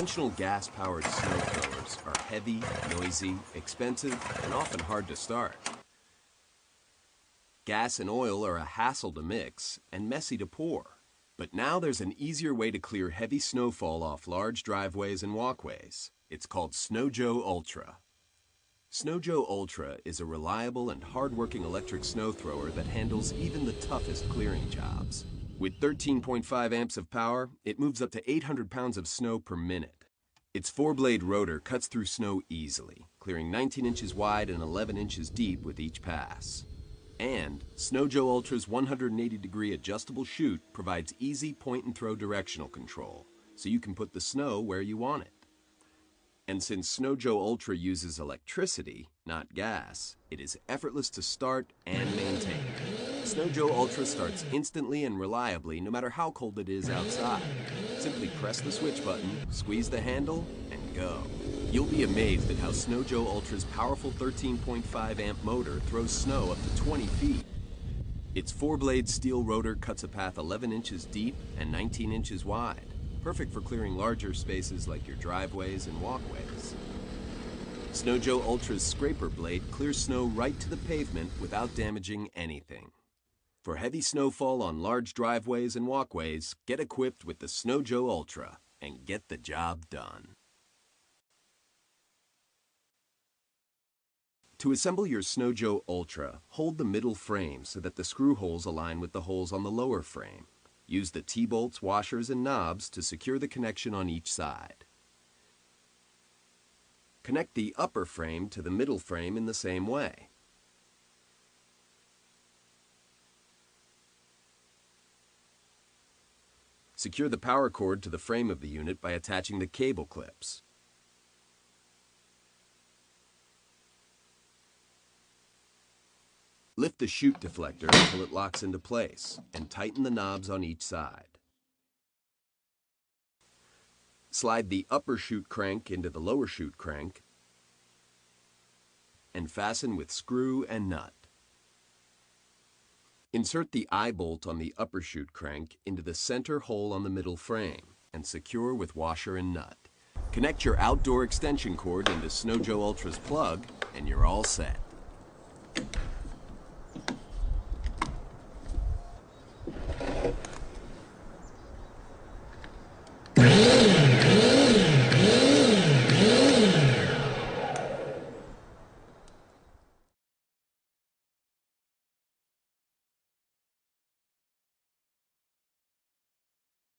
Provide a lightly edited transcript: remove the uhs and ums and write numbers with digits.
Conventional gas-powered snow throwers are heavy, noisy, expensive, and often hard to start. Gas and oil are a hassle to mix and messy to pour. But now there's an easier way to clear heavy snowfall off large driveways and walkways. It's called SnowJoe Ultra. SnowJoe Ultra is a reliable and hard-working electric snow thrower that handles even the toughest clearing jobs. With 13.5 amps of power, it moves up to 800 pounds of snow per minute. Its 4-blade rotor cuts through snow easily, clearing 19 inches wide and 11 inches deep with each pass. And SnowJoe Ultra's 180-degree adjustable chute provides easy point-and-throw directional control, so you can put the snow where you want it. And since SnowJoe Ultra uses electricity, not gas, it is effortless to start and maintain. SnowJoe Ultra starts instantly and reliably no matter how cold it is outside. Simply press the switch button, squeeze the handle, and go. You'll be amazed at how SnowJoe Ultra's powerful 13.5 amp motor throws snow up to 20 feet. Its 4-blade steel rotor cuts a path 11 inches deep and 19 inches wide, perfect for clearing larger spaces like your driveways and walkways. SnowJoe Ultra's scraper blade clears snow right to the pavement without damaging anything. For heavy snowfall on large driveways and walkways, get equipped with the SnowJoe Ultra and get the job done. To assemble your SnowJoe Ultra, hold the middle frame so that the screw holes align with the holes on the lower frame. Use the T-bolts, washers, and knobs to secure the connection on each side. Connect the upper frame to the middle frame in the same way. Secure the power cord to the frame of the unit by attaching the cable clips. Lift the chute deflector until it locks into place and tighten the knobs on each side. Slide the upper chute crank into the lower chute crank and fasten with screw and nut. Insert the eye bolt on the upper chute crank into the center hole on the middle frame and secure with washer and nut. Connect your outdoor extension cord into SnowJoe Ultra's plug and you're all set.